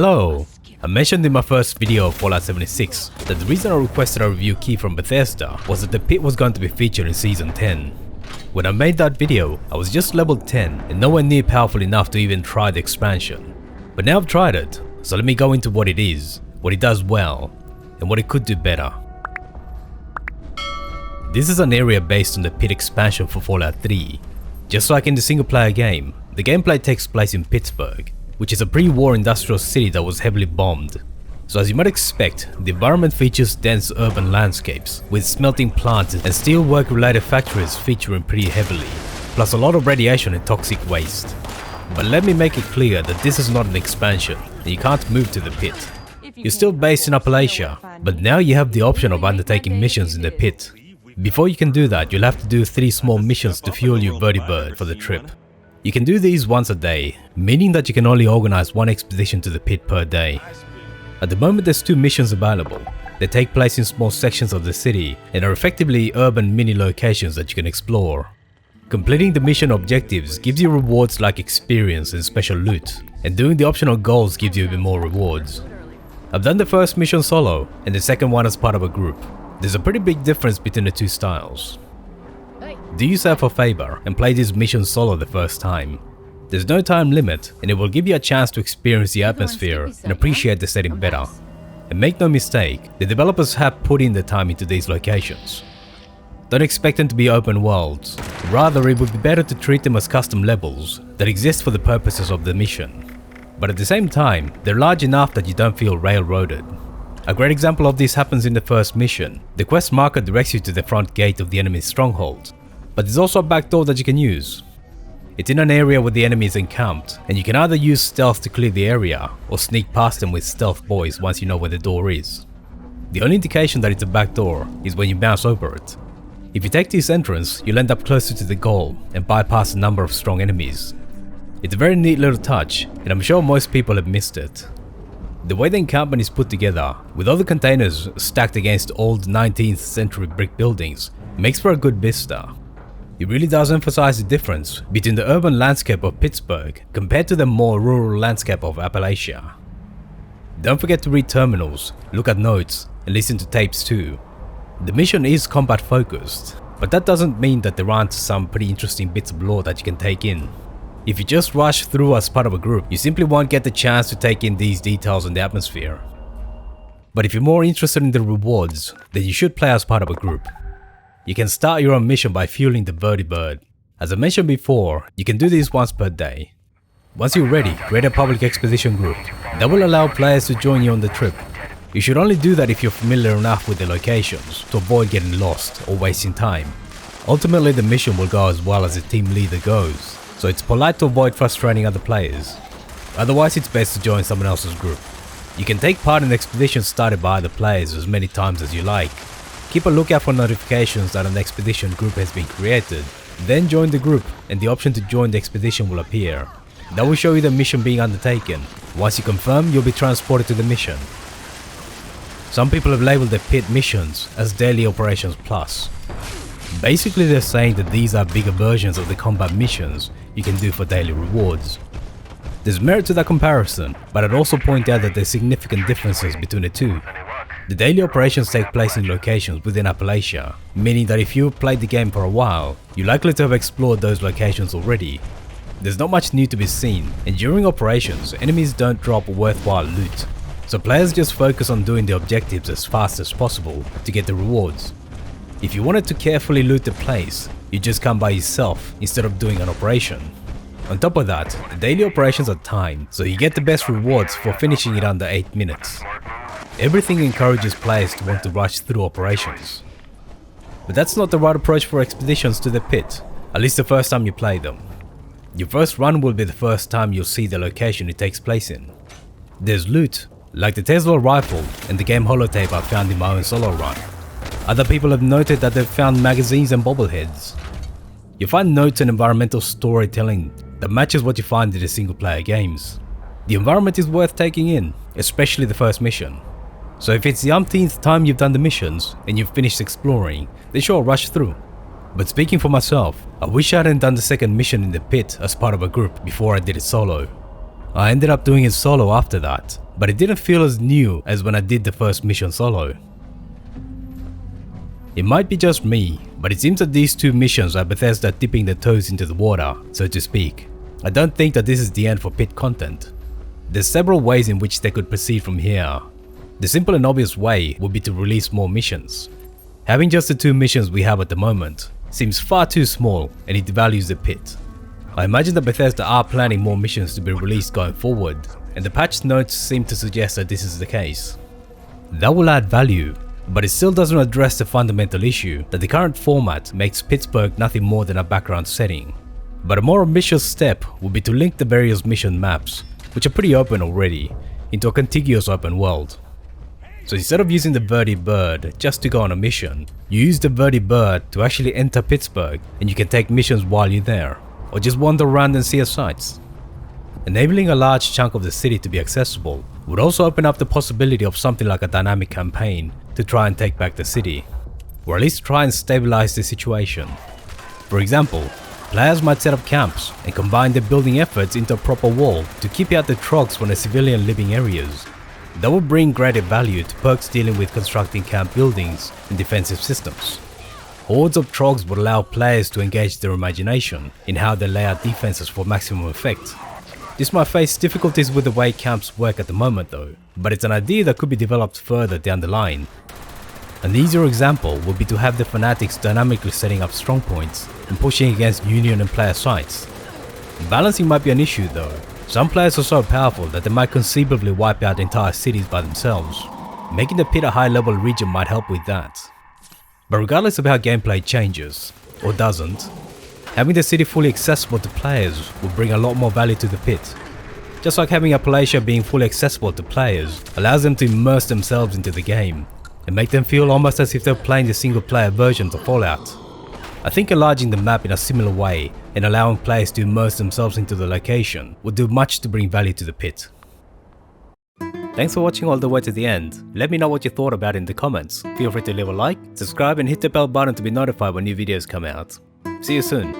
Hello! I mentioned in my first video of Fallout 76 that the reason I requested a review key from Bethesda was that the Pit was going to be featured in Season 10. When I made that video, I was just level 10 and nowhere near powerful enough to even try the expansion. But now I've tried it, so let me go into what it is, what it does well, and what it could do better. This is an area based on the Pit expansion for Fallout 3. Just like in the single player game, the gameplay takes place in Pittsburg, which is a pre-war industrial city that was heavily bombed. So as you might expect, the environment features dense urban landscapes, with smelting plants and steelwork related factories featuring pretty heavily, plus a lot of radiation and toxic waste. But let me make it clear that this is not an expansion, and you can't move to the Pit. You're still based in Appalachia, but now you have the option of undertaking missions in the Pit. Before you can do that, you'll have to do 3 small missions to fuel your vertibird for the trip. You can do these once a day, meaning that you can only organize 1 expedition to the Pit per day. At the moment there's 2 missions available. They take place in small sections of the city and are effectively urban mini locations that you can explore. Completing the mission objectives gives you rewards like experience and special loot, and doing the optional goals gives you even more rewards. I've done the first mission solo and the second one as part of a group. There's a pretty big difference between the 2 styles. Do yourself a favor and play this mission solo the first time. There's no time limit and it will give you a chance to experience the atmosphere and appreciate the setting better. And make no mistake, the developers have put in the time into these locations. Don't expect them to be open worlds, rather it would be better to treat them as custom levels that exist for the purposes of the mission. But at the same time, they're large enough that you don't feel railroaded. A great example of this happens in the first mission. The quest marker directs you to the front gate of the enemy's stronghold, but there's also a back door that you can use. It's in an area where the enemy is encamped, and you can either use stealth to clear the area, or sneak past them with stealth boys once you know where the door is. The only indication that it's a back door is when you bounce over it. If you take this entrance, you'll end up closer to the goal and bypass a number of strong enemies. It's a very neat little touch, and I'm sure most people have missed it. The way the encampment is put together, with all the containers stacked against old 19th century brick buildings, makes for a good vista. It really does emphasize the difference between the urban landscape of Pittsburg compared to the more rural landscape of Appalachia. Don't forget to read terminals, look at notes, and listen to tapes too. The mission is combat focused, but that doesn't mean that there aren't some pretty interesting bits of lore that you can take in. If you just rush through as part of a group, you simply won't get the chance to take in these details in the atmosphere. But if you're more interested in the rewards, then you should play as part of a group. You can start your own mission by fueling the vertibird. As I mentioned before, you can do this once per day. Once you're ready, create a public expedition group. That will allow players to join you on the trip. You should only do that if you're familiar enough with the locations to avoid getting lost or wasting time. Ultimately the mission will go as well as the team leader goes, so it's polite to avoid frustrating other players. Otherwise it's best to join someone else's group. You can take part in expeditions started by other players as many times as you like. Keep a lookout for notifications that an expedition group has been created, then join the group and the option to join the expedition will appear. That will show you the mission being undertaken. Once you confirm, you'll be transported to the mission. Some people have labeled the Pit missions as Daily Operations Plus. Basically they're saying that these are bigger versions of the combat missions you can do for daily rewards. There's merit to that comparison, but I'd also point out that there's significant differences between the two. The daily operations take place in locations within Appalachia, meaning that if you've played the game for a while, you're likely to have explored those locations already. There's not much new to be seen, and during operations, enemies don't drop worthwhile loot, so players just focus on doing the objectives as fast as possible to get the rewards. If you wanted to carefully loot the place, you just come by yourself instead of doing an operation. On top of that, the daily operations are timed, so you get the best rewards for finishing it under 8 minutes. Everything encourages players to want to rush through operations. But that's not the right approach for expeditions to the Pit, at least the first time you play them. Your first run will be the first time you'll see the location it takes place in. There's loot, like the Tesla rifle and the game holotape I found in my own solo run. Other people have noted that they've found magazines and bobbleheads. You'll find notes and environmental storytelling that matches what you find in the single player games. The environment is worth taking in, especially the first mission. So if it's the umpteenth time you've done the missions and you've finished exploring, then sure, rush through. But speaking for myself, I wish I hadn't done the second mission in the Pit as part of a group before I did it solo. I ended up doing it solo after that, but it didn't feel as new as when I did the first mission solo. It might be just me, but it seems that these two missions are Bethesda dipping their toes into the water, so to speak. I don't think that this is the end for Pitt content. There's several ways in which they could proceed from here. The simple and obvious way would be to release more missions. Having just the two missions we have at the moment seems far too small, and it devalues the Pitt. I imagine that Bethesda are planning more missions to be released going forward, and the patch notes seem to suggest that this is the case. That will add value, but it still doesn't address the fundamental issue that the current format makes Pittsburg nothing more than a background setting. But a more ambitious step would be to link the various mission maps, which are pretty open already, into a contiguous open world. So instead of using the Vertibird just to go on a mission, you use the Vertibird to actually enter Pittsburg, and you can take missions while you're there, or just wander around and see its sights. Enabling a large chunk of the city to be accessible would also open up the possibility of something like a dynamic campaign to try and take back the city, or at least try and stabilize the situation. For example, players might set up camps and combine their building efforts into a proper wall to keep out the trogs from the civilian living areas. That would bring greater value to perks dealing with constructing camp buildings and defensive systems. Hordes of trogs would allow players to engage their imagination in how they lay out defenses for maximum effect. This might face difficulties with the way camps work at the moment though, but it's an idea that could be developed further down the line. An easier example would be to have the fanatics dynamically setting up strong points and pushing against Union and player sites. Balancing might be an issue though. Some players are so powerful that they might conceivably wipe out entire cities by themselves. Making the Pitt a high level region might help with that. But regardless of how gameplay changes, or doesn't, having the city fully accessible to players will bring a lot more value to the Pitt. Just like having Appalachia being fully accessible to players allows them to immerse themselves into the game and make them feel almost as if they're playing the single player versions of Fallout. I think enlarging the map in a similar way and allowing players to immerse themselves into the location would do much to bring value to the Pitt. Thanks for watching all the way to the end. Let me know what you thought about it in the comments. Feel free to leave a like, subscribe and hit the bell button to be notified when new videos come out. See you soon.